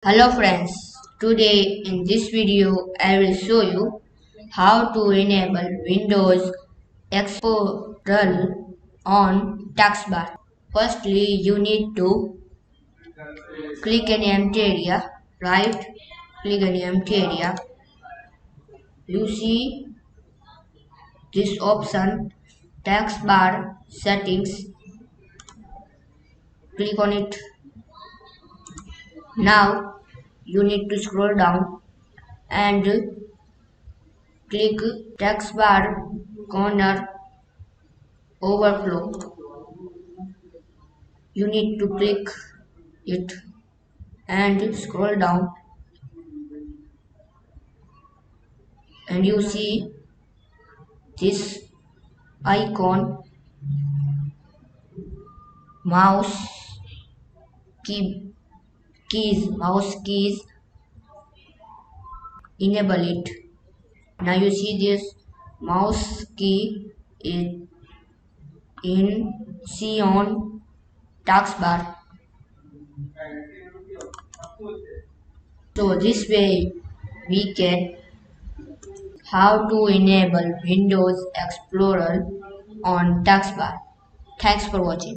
Hello friends, today in this video I will show you how to enable Windows Explorer on Taskbar. Firstly, you need to click an empty area, right click an empty area. You see this option Taskbar settings, click on it. Now you need to scroll down and click Taskbar corner overflow. You need to click it and scroll down and you see this icon mouse key mouse keys, enable it. Now you see this mouse key is see on taskbar. So this way we can how to enable Windows Explorer on taskbar. Thanks for watching.